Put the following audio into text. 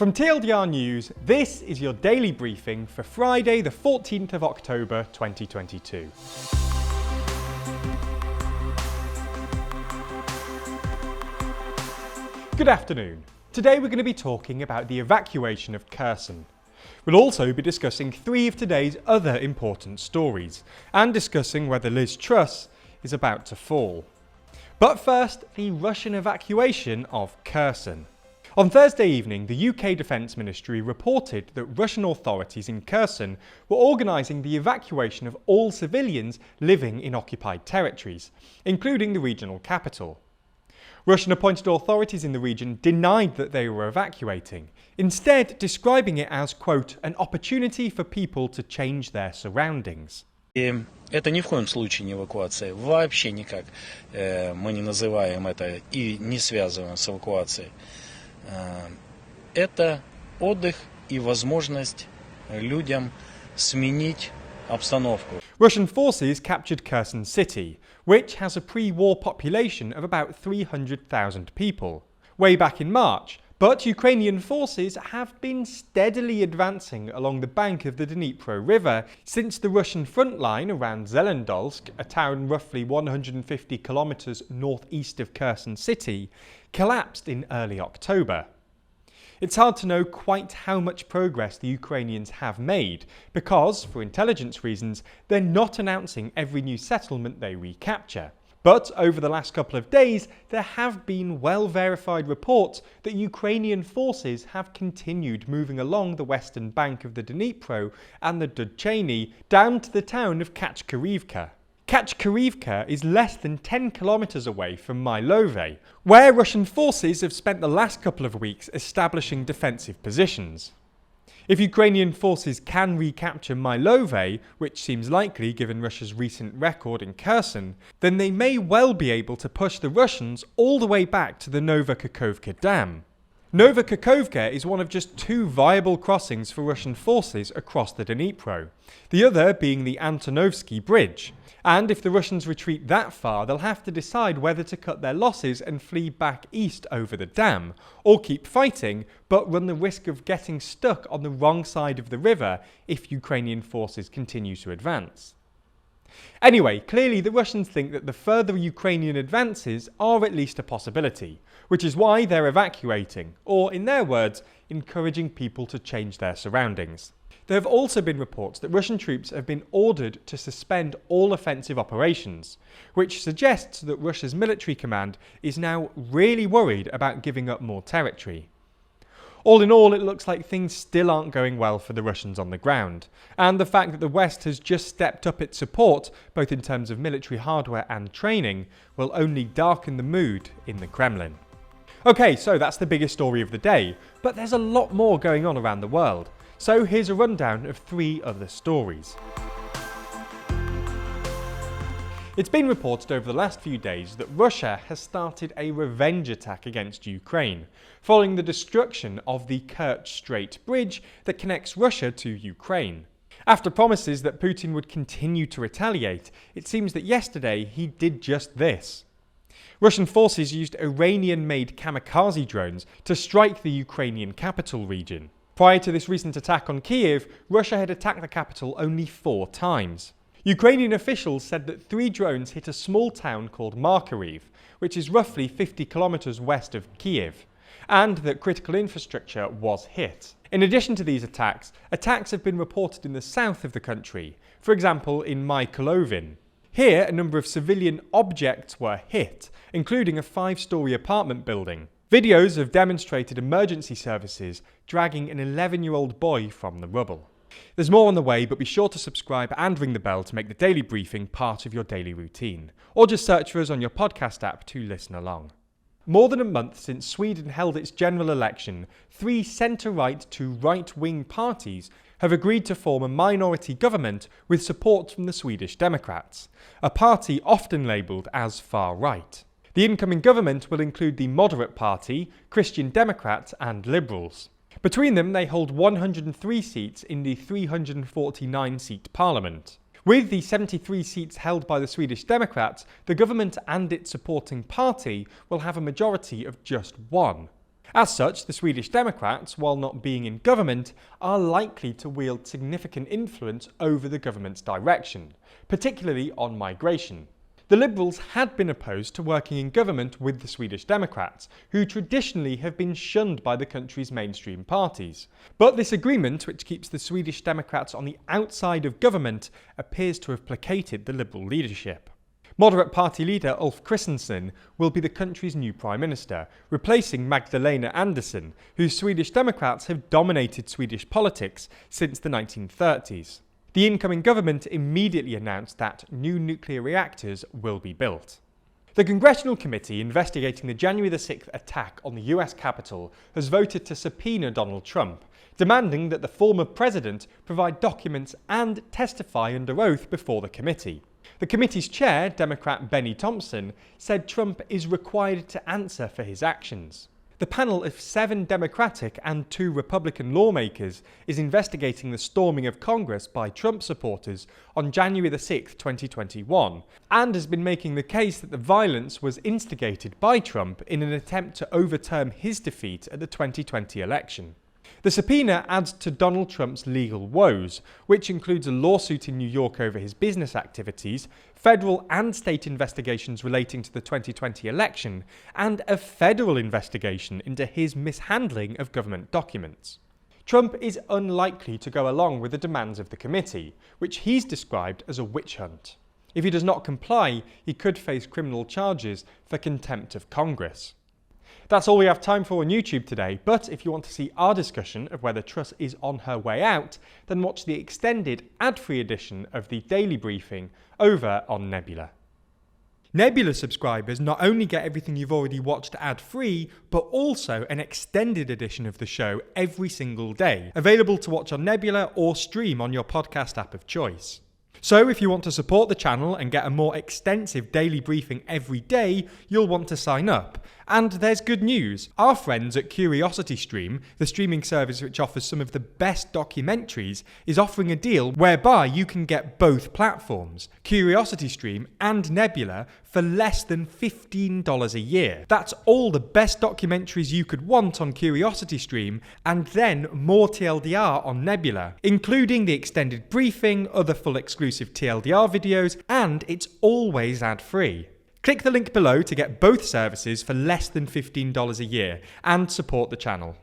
From TLDR News, this is your daily briefing for Friday the 14th of October 2022. Good afternoon. Today we're going to be talking about the evacuation of Kherson. We'll also be discussing three of today's other important stories and discussing whether Liz Truss is about to fall. But first, the Russian evacuation of Kherson. On Thursday evening, the UK Defence Ministry reported that Russian authorities in Kherson were organising the evacuation of all civilians living in occupied territories, including the regional capital. Russian-appointed authorities in the region denied that they were evacuating, instead describing it as, quote, an opportunity for people to change their surroundings. Это ни в коем случае не эвакуация, вообще никак мы не называем это и не связываем с эвакуацией. Это отдых и возможность людям сменить обстановку. Russian forces captured Kherson city, which has a pre-war population of about 300,000 people, way back in March, but Ukrainian forces have been steadily advancing along the bank of the Dnipro River since the Russian front line around Zelendolsk, a town roughly 150 kilometers northeast of Kherson city, collapsed in early October. It's hard to know quite how much progress the Ukrainians have made because, for intelligence reasons, they're not announcing every new settlement they recapture. But over the last couple of days, there have been well-verified reports that Ukrainian forces have continued moving along the western bank of the Dnipro and the Dudcheny down to the town of Kachkarivka. Kachkarivka is less than 10 kilometers away from Mylove, where Russian forces have spent the last couple of weeks establishing defensive positions. If Ukrainian forces can recapture Mylove, which seems likely given Russia's recent record in Kherson, then they may well be able to push the Russians all the way back to the Nova Kakhovka Dam. Nova Kakhovka is one of just two viable crossings for Russian forces across the Dnipro, the other being the Antonovsky Bridge. And if the Russians retreat that far, they'll have to decide whether to cut their losses and flee back east over the dam, or keep fighting, but run the risk of getting stuck on the wrong side of the river if Ukrainian forces continue to advance. Anyway, clearly the Russians think that the further Ukrainian advances are at least a possibility, which is why they're evacuating, or in their words, encouraging people to change their surroundings. There have also been reports that Russian troops have been ordered to suspend all offensive operations, which suggests that Russia's military command is now really worried about giving up more territory. All in all, it looks like things still aren't going well for the Russians on the ground, and the fact that the West has just stepped up its support, both in terms of military hardware and training, will only darken the mood in the Kremlin. Okay, so that's the biggest story of the day, but there's a lot more going on around the world. So here's a rundown of three other stories. It's been reported over the last few days that Russia has started a revenge attack against Ukraine, following the destruction of the Kerch Strait bridge that connects Russia to Ukraine. After promises that Putin would continue to retaliate, it seems that yesterday he did just this. Russian forces used Iranian-made Kamikaze drones to strike the Ukrainian capital region. Prior to this recent attack on Kyiv, Russia had attacked the capital only 4 times. Ukrainian officials said that 3 drones hit a small town called Kharkiv, which is roughly 50 kilometers west of Kyiv, and that critical infrastructure was hit. In addition to these attacks have been reported in the south of the country, for example in Mykolovin. Here, a number of civilian objects were hit, including a 5-story apartment building. Videos have demonstrated emergency services dragging an 11-year-old boy from the rubble. There's more on the way, but be sure to subscribe and ring the bell to make the daily briefing part of your daily routine. Or just search for us on your podcast app to listen along. More than a month since Sweden held its general election, 3 centre-right to right-wing parties have agreed to form a minority government with support from the Swedish Democrats, a party often labelled as far-right. The incoming government will include the Moderate Party, Christian Democrats and Liberals. Between them, they hold 103 seats in the 349-seat parliament. With the 73 seats held by the Swedish Democrats, the government and its supporting party will have a majority of just 1. As such, the Swedish Democrats, while not being in government, are likely to wield significant influence over the government's direction, particularly on migration. The Liberals had been opposed to working in government with the Swedish Democrats, who traditionally have been shunned by the country's mainstream parties. But this agreement, which keeps the Swedish Democrats on the outside of government, appears to have placated the Liberal leadership. Moderate party leader Ulf Kristersson will be the country's new Prime Minister, replacing Magdalena Andersson, whose Swedish Democrats have dominated Swedish politics since the 1930s. The incoming government immediately announced that new nuclear reactors will be built. The Congressional Committee investigating the January 6th attack on the US Capitol has voted to subpoena Donald Trump, demanding that the former president provide documents and testify under oath before the committee. The committee's chair, Democrat Benny Thompson, said Trump is required to answer for his actions. The panel of 7 Democratic and 2 Republican lawmakers is investigating the storming of Congress by Trump supporters on January 6, 2021, and has been making the case that the violence was instigated by Trump in an attempt to overturn his defeat at the 2020 election. The subpoena adds to Donald Trump's legal woes, which includes a lawsuit in New York over his business activities, federal and state investigations relating to the 2020 election, and a federal investigation into his mishandling of government documents. Trump is unlikely to go along with the demands of the committee, which he's described as a witch hunt. If he does not comply, he could face criminal charges for contempt of Congress. That's all we have time for on YouTube today, but if you want to see our discussion of whether Truss is on her way out, then watch the extended ad-free edition of the Daily Briefing over on Nebula. Nebula subscribers not only get everything you've already watched ad-free, but also an extended edition of the show every single day, available to watch on Nebula or stream on your podcast app of choice. So if you want to support the channel and get a more extensive daily briefing every day, you'll want to sign up. And there's good news. Our friends at CuriosityStream, the streaming service which offers some of the best documentaries, is offering a deal whereby you can get both platforms, CuriosityStream and Nebula, for less than $15 a year. That's all the best documentaries you could want on CuriosityStream, and then more TLDR on Nebula, including the extended briefing, other full exclusive TLDR videos, and it's always ad-free. Click the link below to get both services for less than $15 a year and support the channel.